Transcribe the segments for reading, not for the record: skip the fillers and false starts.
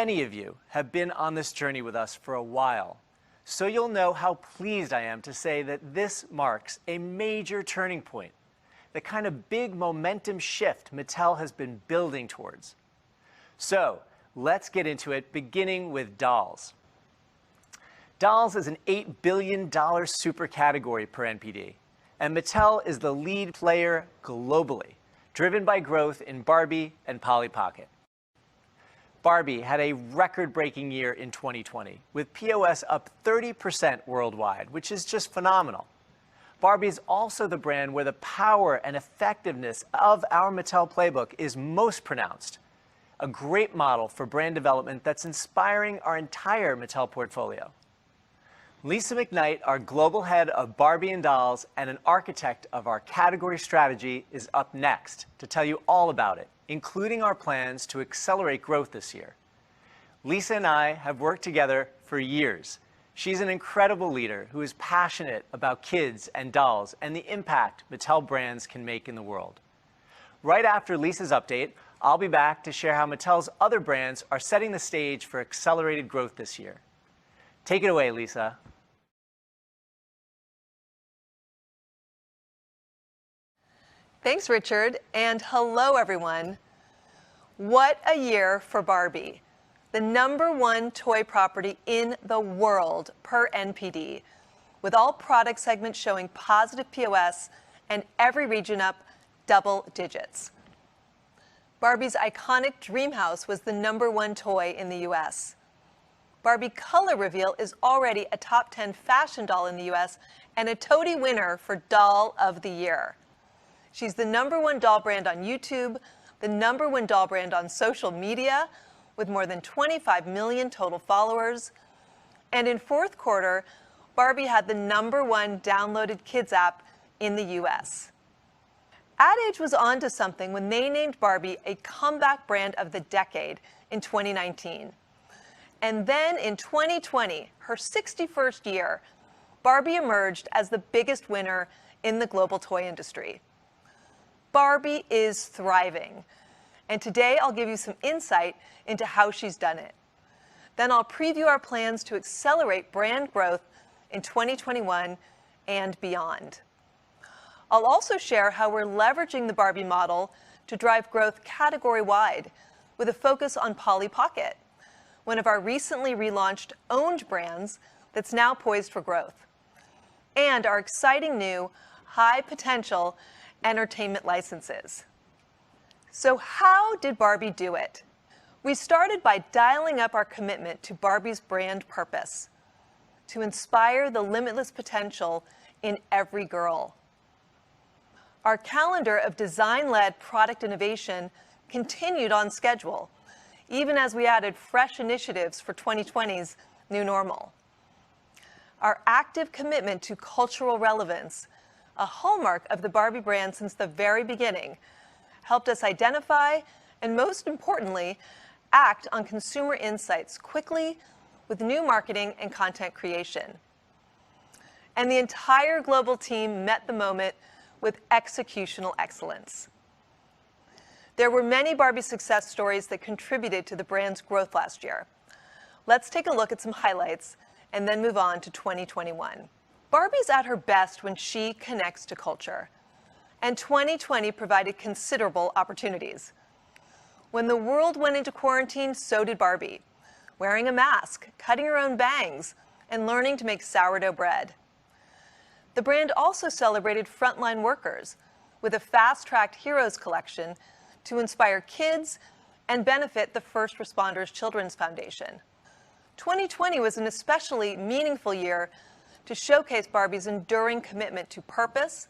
Many of you have been on this journey with us for a while, so you'll know how pleased I am to say that this marks a major turning point, the kind of big momentum shift Mattel has been building towards. So let's get into it, beginning with dolls. Dolls is an $8 billion super category per NPD, and Mattel is the lead player globally, driven by growth in Barbie and Polly Pocket. Barbie had a record-breaking year in 2020, with POS up 30% worldwide, which is just phenomenal. Barbie is also the brand where the power and effectiveness of our Mattel playbook is most pronounced, a great model for brand development that's inspiring our entire Mattel portfolio. Lisa McKnight, our global head of Barbie and dolls and an architect of our category strategy, is up next to tell you all about it, including our plans to accelerate growth this year. Lisa and I have worked together for years. She's an incredible leader who is passionate about kids and dolls and the impact Mattel brands can make in the world. Right after Lisa's update, I'll be back to share how Mattel's other brands are setting the stage for accelerated growth this year. Take it away, Lisa. Thanks, Richard, and hello, everyone. What a year for Barbie, the #1 toy property in the world per NPD, with all product segments showing positive POS and every region up double digits. Barbie's iconic Dreamhouse was the #1 toy in the US. Barbie Color Reveal is already a top 10 fashion doll in the US and a toady winner for Doll of the Year. She's the #1 doll brand on YouTube, the #1 doll brand on social media, with more than 25 million total followers. And in fourth quarter, Barbie had the #1 downloaded kids app in the US. Ad Age was onto something when they named Barbie a comeback brand of the decade in 2019. And then in 2020, her 61st year, Barbie emerged as the biggest winner in the global toy industry. Barbie is thriving, and today I'll give you some insight into how she's done it. Then I'll preview our plans to accelerate brand growth in 2021 and beyond. I'll also share how we're leveraging the Barbie model to drive growth category-wide, with a focus on Polly Pocket, one of our recently relaunched owned brands that's now poised for growth, and our exciting new high-potential entertainment licenses. So how did Barbie do it? We started by dialing up our commitment to Barbie's brand purpose, to inspire the limitless potential in every girl. Our calendar of design-led product innovation continued on schedule, even as we added fresh initiatives for 2020's new normal. Our active commitment to cultural relevance, a hallmark of the Barbie brand since the very beginning, helped us identify and, most importantly, act on consumer insights quickly with new marketing and content creation. And the entire global team met the moment with executional excellence. There were many Barbie success stories that contributed to the brand's growth last year. Let's take a look at some highlights and then move on to 2021. Barbie's at her best when she connects to culture, and 2020 provided considerable opportunities. When the world went into quarantine, so did Barbie, wearing a mask, cutting her own bangs, and learning to make sourdough bread. The brand also celebrated frontline workers with a fast-tracked Heroes collection to inspire kids and benefit the First Responders Children's Foundation. 2020 was an especially meaningful year to showcase Barbie's enduring commitment to purpose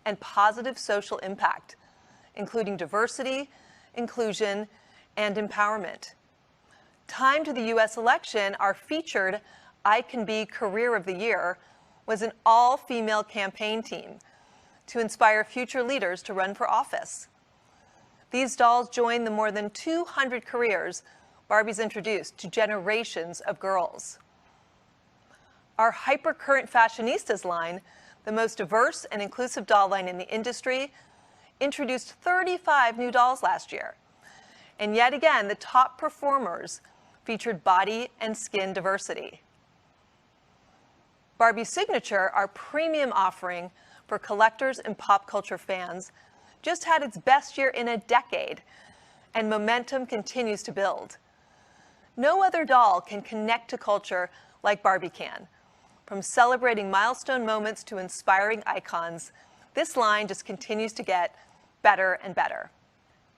and positive social impact, including diversity, inclusion, and empowerment. Timed to the US election, our featured I Can Be Career of the Year was an all-female campaign team to inspire future leaders to run for office. These dolls join the more than 200 careers Barbie's introduced to generations of girls. Our Hypercurrent Fashionistas line, the most diverse and inclusive doll line in the industry, introduced 35 new dolls last year. And yet again, the top performers featured body and skin diversity. Barbie Signature, our premium offering for collectors and pop culture fans, just had its best year in a decade, and momentum continues to build. No other doll can connect to culture like Barbie can. From celebrating milestone moments to inspiring icons, this line just continues to get better and better.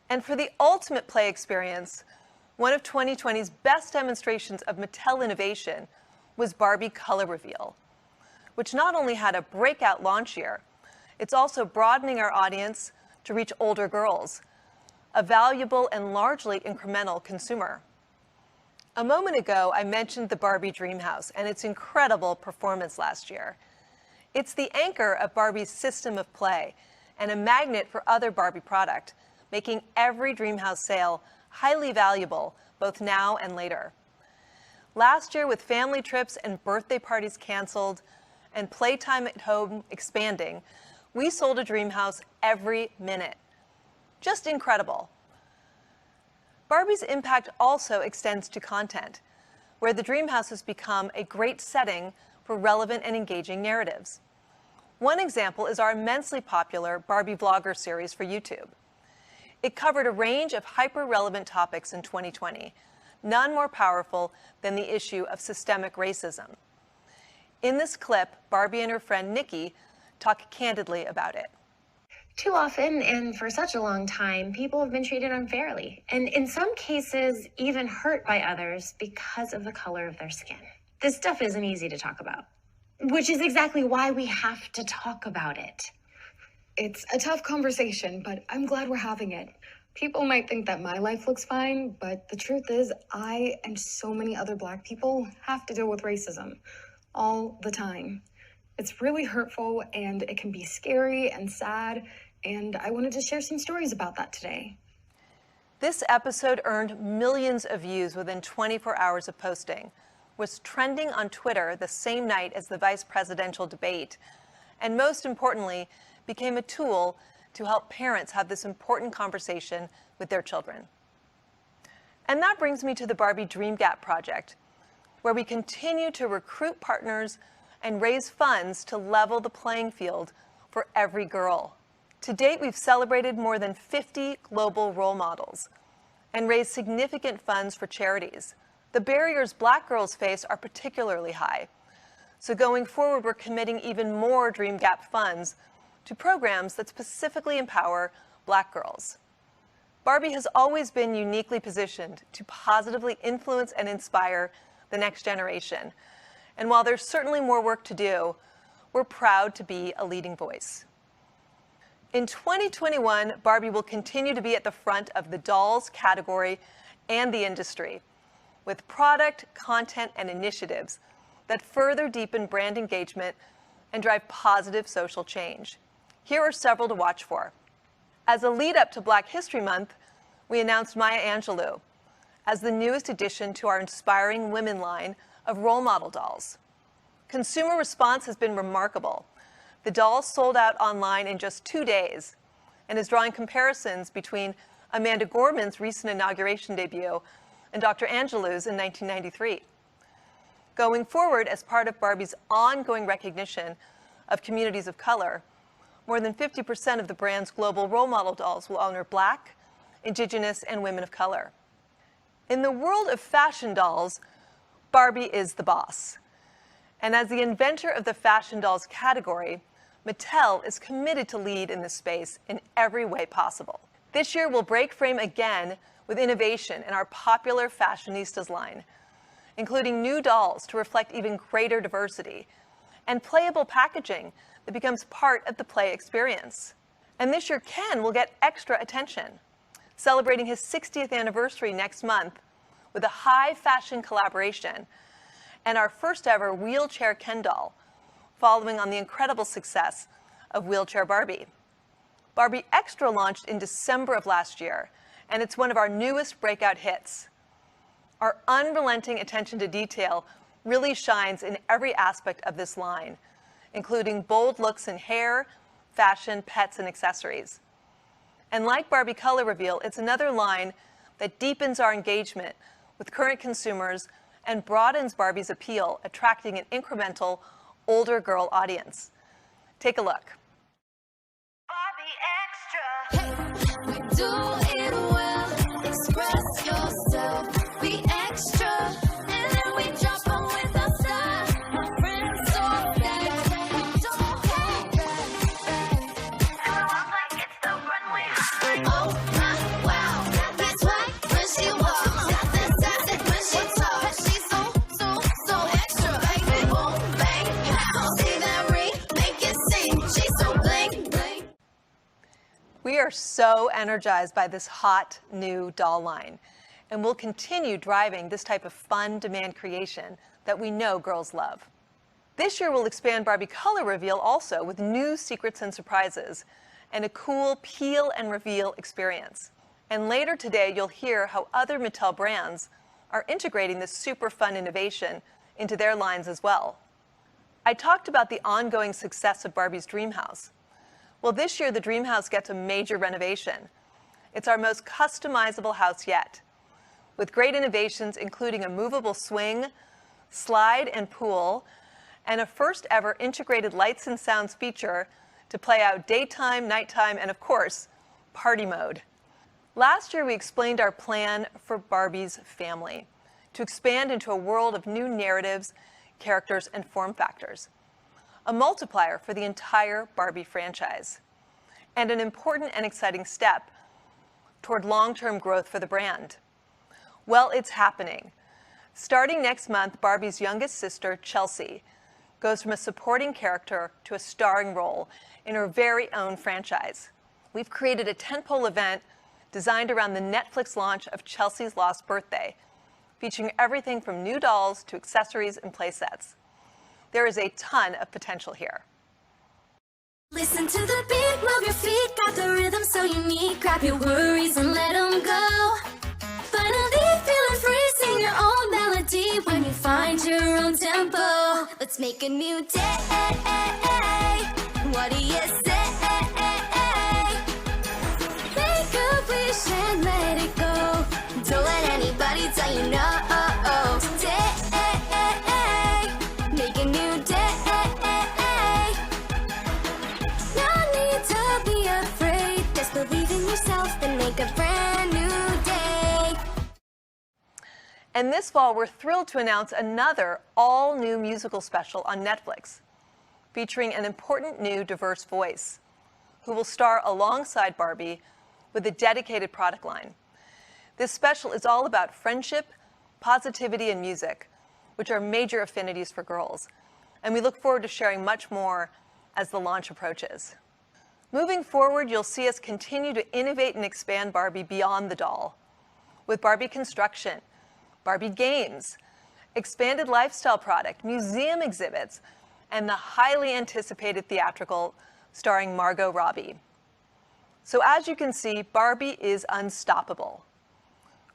And for the ultimate play experience, one of 2020's best demonstrations of Mattel innovation was Barbie Color Reveal, which not only had a breakout launch year, it's also broadening our audience to reach older girls, a valuable and largely incremental consumer. A moment ago, I mentioned the Barbie Dreamhouse and its incredible performance last year. It's the anchor of Barbie's system of play and a magnet for other Barbie product, making every Dreamhouse sale highly valuable, both now and later. Last year, with family trips and birthday parties canceled and playtime at home expanding, we sold a Dreamhouse every minute. Just incredible. Barbie's impact also extends to content, where the Dreamhouse has become a great setting for relevant and engaging narratives. One example is our immensely popular Barbie Vlogger series for YouTube. It covered a range of hyper-relevant topics in 2020, none more powerful than the issue of systemic racism. In this clip, Barbie and her friend Nikki talk candidly about it. Too often, and for such a long time, people have been treated unfairly, and in some cases, even hurt by others because of the color of their skin. This stuff isn't easy to talk about, which is exactly why we have to talk about it. It's a tough conversation, but I'm glad we're having it. People might think that my life looks fine, but the truth is, I and so many other Black people have to deal with racism all the time. It's really hurtful, and it can be scary and sad, and I wanted to share some stories about that today. This episode earned millions of views within 24 hours of posting, was trending on Twitter the same night as the vice presidential debate, and most importantly, became a tool to help parents have this important conversation with their children. And that brings me to the Barbie Dream Gap project, where we continue to recruit partners and raise funds to level the playing field for every girl. To date, we've celebrated more than 50 global role models and raised significant funds for charities. The barriers Black girls face are particularly high. So going forward, we're committing even more Dream Gap funds to programs that specifically empower Black girls. Barbie has always been uniquely positioned to positively influence and inspire the next generation. And while there's certainly more work to do, we're proud to be a leading voice. In 2021, Barbie will continue to be at the front of the dolls category and the industry, with product, content, and initiatives that further deepen brand engagement and drive positive social change. Here are several to watch for. As a lead up to Black History Month, we announced Maya Angelou as the newest addition to our inspiring women line of role model dolls. Consumer response has been remarkable. The doll sold out online in just 2 days and is drawing comparisons between Amanda Gorman's recent inauguration debut and Dr. Angelou's in 1993. Going forward, as part of Barbie's ongoing recognition of communities of color, more than 50% of the brand's global role model dolls will honor Black, Indigenous, and women of color. In the world of fashion dolls, Barbie is the boss. And as the inventor of the fashion dolls category, Mattel is committed to lead in this space in every way possible. This year, we'll break frame again with innovation in our popular Fashionistas line, including new dolls to reflect even greater diversity, and playable packaging that becomes part of the play experience. And this year, Ken will get extra attention, celebrating his 60th anniversary next month with a high fashion collaboration and our first ever wheelchair Ken doll, following on the incredible success of Wheelchair Barbie. Barbie Extra launched in December of last year, and it's one of our newest breakout hits. Our unrelenting attention to detail really shines in every aspect of this line, including bold looks in hair, fashion, pets, and accessories. And like Barbie Color Reveal, it's another line that deepens our engagement with current consumers and broadens Barbie's appeal, attracting an incremental, older girl audience. Take a look. Barbie Extra. Hey, we do it well. Express yourself. Be extra. And then we drop on with our style. My friends so bad. We don't hold back. And we walk like it's the runway. Oh my wow. That's right when she walks. That's fantastic when she talks. She's so extra. Baby, boom, bang, pow. See that ring, make it sing. She's so bling, bling. We are so energized by this hot new doll line, and we'll continue driving this type of fun demand creation that we know girls love. This year we'll expand Barbie color reveal also with new secrets and surprises and a cool peel and reveal experience. And later today you'll hear how other Mattel brands are integrating this super fun innovation into their lines as well. I talked about the ongoing success of Barbie's Dreamhouse. Well, this year the Dreamhouse gets a major renovation. It's our most customizable house yet, with great innovations including a movable swing, slide and pool, and a first ever integrated lights and sounds feature to play out daytime, nighttime, and of course, party mode. Last year we explained our plan for Barbie's family, to expand into a world of new narratives, characters, and form factors. A multiplier for the entire Barbie franchise, and an important and exciting step toward long-term growth for the brand. Well, it's happening. Starting next month, Barbie's youngest sister, Chelsea, goes from a supporting character to a starring role in her very own franchise. We've created a tentpole event designed around the Netflix launch of Chelsea's Lost Birthday, featuring everything from new dolls to accessories and playsets. There is a ton of potential here. Listen to the beat, move your feet, got the rhythm so unique. Grab your worries and let them go. Finally feeling free, sing your own melody when you find your own tempo. Let's make a new day. What do you say? Make a wish and let it go. Don't let anybody tell you no. Today, make a new day. No need to be afraid. Just believe in yourself and make a brand new day. And this fall, we're thrilled to announce another all-new musical special on Netflix, featuring an important new diverse voice, who will star alongside Barbie with a dedicated product line. This special is all about friendship, positivity, and music, which are major affinities for girls. And we look forward to sharing much more as the launch approaches. Moving forward, you'll see us continue to innovate and expand Barbie beyond the doll, with Barbie construction, Barbie games, expanded lifestyle product, museum exhibits, and the highly anticipated theatrical starring Margot Robbie. So as you can see, Barbie is unstoppable,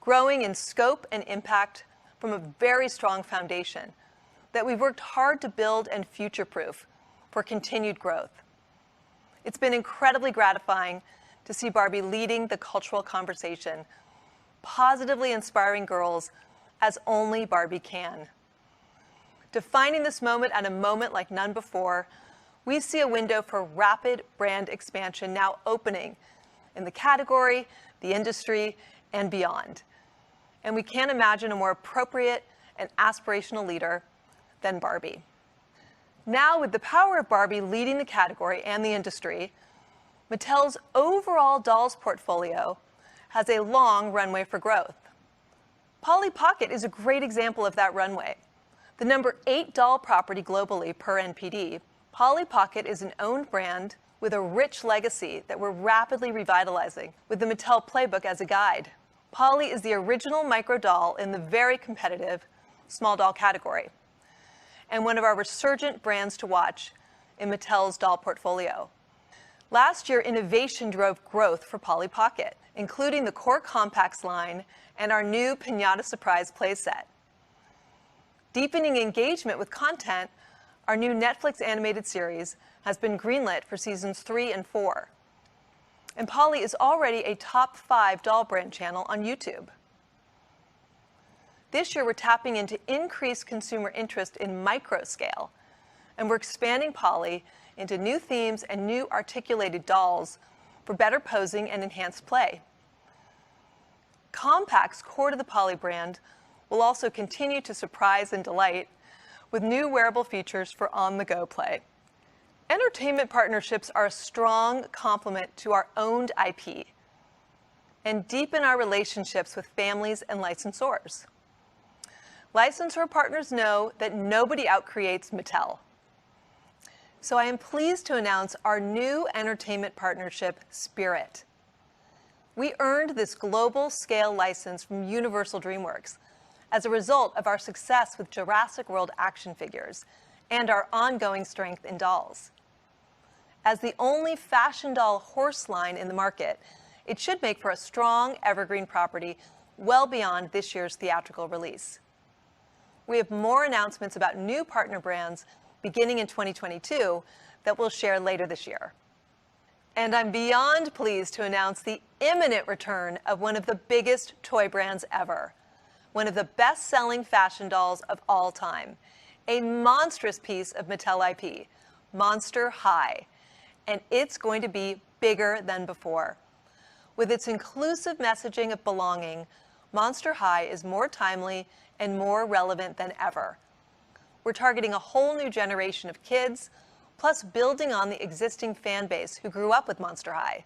growing in scope and impact from a very strong foundation that we've worked hard to build and future-proof for continued growth. It's been incredibly gratifying to see Barbie leading the cultural conversation, positively inspiring girls as only Barbie can. Defining this moment at a moment like none before, we see a window for rapid brand expansion now opening in the category, the industry, and beyond. And we can't imagine a more appropriate and aspirational leader than Barbie. Now, with the power of Barbie leading the category and the industry, Mattel's overall dolls portfolio has a long runway for growth. Polly Pocket is a great example of that runway. The number 8 doll property globally per NPD, Polly Pocket is an owned brand with a rich legacy that we're rapidly revitalizing with the Mattel Playbook as a guide. Polly is the original micro doll in the very competitive small doll category, and one of our resurgent brands to watch in Mattel's doll portfolio. Last year, innovation drove growth for Polly Pocket, including the core compacts line and our new Pinata Surprise playset. Deepening engagement with content, our new Netflix animated series has been greenlit for seasons 3 and 4. And Polly is already a top 5 doll brand channel on YouTube. This year, we're tapping into increased consumer interest in micro scale, and we're expanding Polly into new themes and new articulated dolls for better posing and enhanced play. Compacts core to the Polly brand will also continue to surprise and delight with new wearable features for on-the-go play. Entertainment partnerships are a strong complement to our owned IP and deepen our relationships with families and licensors. Licensor partners know that nobody outcreates Mattel. So I am pleased to announce our new entertainment partnership, Spirit. We earned this global scale license from Universal DreamWorks as a result of our success with Jurassic World action figures and our ongoing strength in dolls. As the only fashion doll horse line in the market, it should make for a strong evergreen property well beyond this year's theatrical release. We have more announcements about new partner brands beginning in 2022 that we'll share later this year. And I'm beyond pleased to announce the imminent return of one of the biggest toy brands ever, one of the best-selling fashion dolls of all time, a monstrous piece of Mattel IP, Monster High, and it's going to be bigger than before. With its inclusive messaging of belonging, Monster High is more timely and more relevant than ever. We're targeting a whole new generation of kids, plus building on the existing fan base who grew up with Monster High.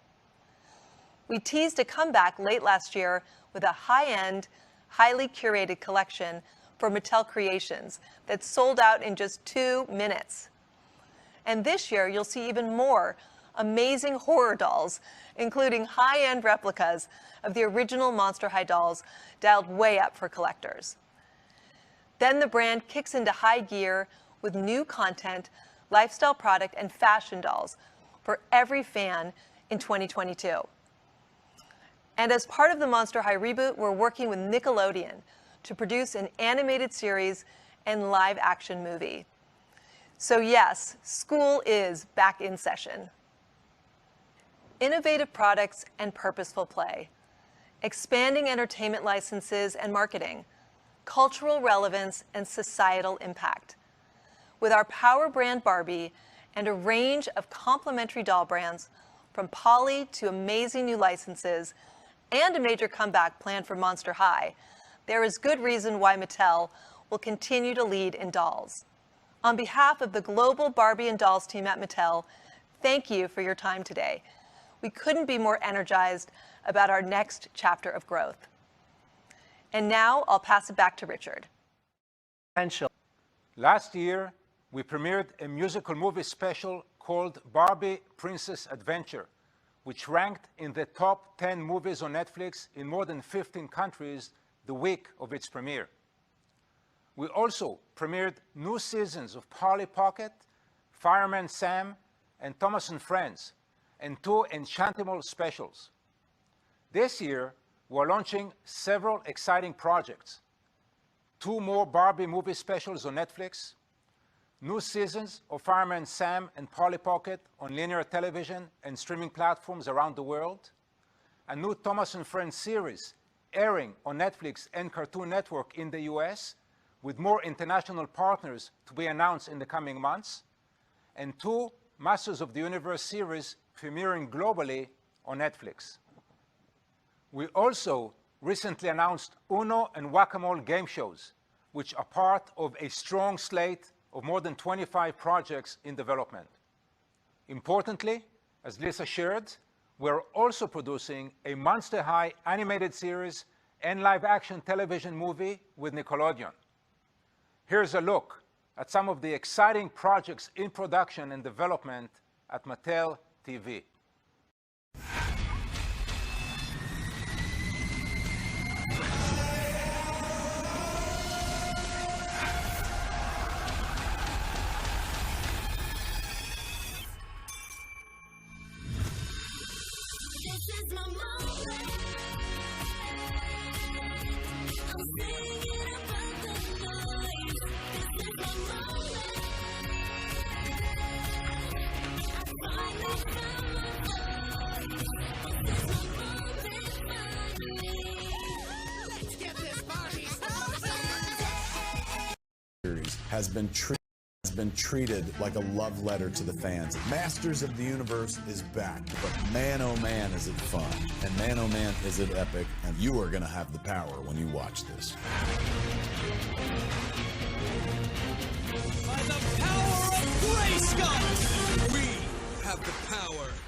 We teased a comeback late last year with a high-end, highly curated collection for Mattel Creations that sold out in just 2 minutes. And this year, you'll see even more amazing horror dolls, including high-end replicas of the original Monster High dolls dialed way up for collectors. Then the brand kicks into high gear with new content, lifestyle product, and fashion dolls for every fan in 2022. And as part of the Monster High reboot, we're working with Nickelodeon to produce an animated series and live-action movie. So yes, school is back in session. Innovative products and purposeful play, expanding entertainment licenses and marketing, cultural relevance, and societal impact. With our power brand Barbie and a range of complementary doll brands, from Polly to amazing new licenses, and a major comeback planned for Monster High, there is good reason why Mattel will continue to lead in dolls. On behalf of the global Barbie and dolls team at Mattel, thank you for your time today. We couldn't be more energized about our next chapter of growth. And now I'll pass it back to Richard. Last year, we premiered a musical movie special called Barbie Princess Adventure, which ranked in the top 10 movies on Netflix in more than 15 countries the week of its premiere. We also premiered new seasons of Polly Pocket, Fireman Sam, and Thomas & Friends, and 2 Enchantimals specials. This year, we're launching several exciting projects. 2 more Barbie movie specials on Netflix, new seasons of Fireman Sam and Polly Pocket on linear television and streaming platforms around the world, a new Thomas & Friends series airing on Netflix and Cartoon Network in the US, with more international partners to be announced in the coming months, and 2 Masters of the Universe series premiering globally on Netflix. We also recently announced Uno and Whack-A-Mole game shows, which are part of a strong slate of more than 25 projects in development. Importantly, as Lisa shared, we're also producing a Monster High animated series and live-action television movie with Nickelodeon. Here's a look at some of the exciting projects in production and development at Mattel TV. This is my moment. I'm singing above the noise. This is my moment. I finally found my voice. This is my moment finally. Let's get this Barbie started. series has been treated like a love letter to the fans. Masters of the Universe is back, but man oh man is it fun, and man oh man is it epic, and you are gonna have the power when you watch this. By the power of Grayskull, we have the power.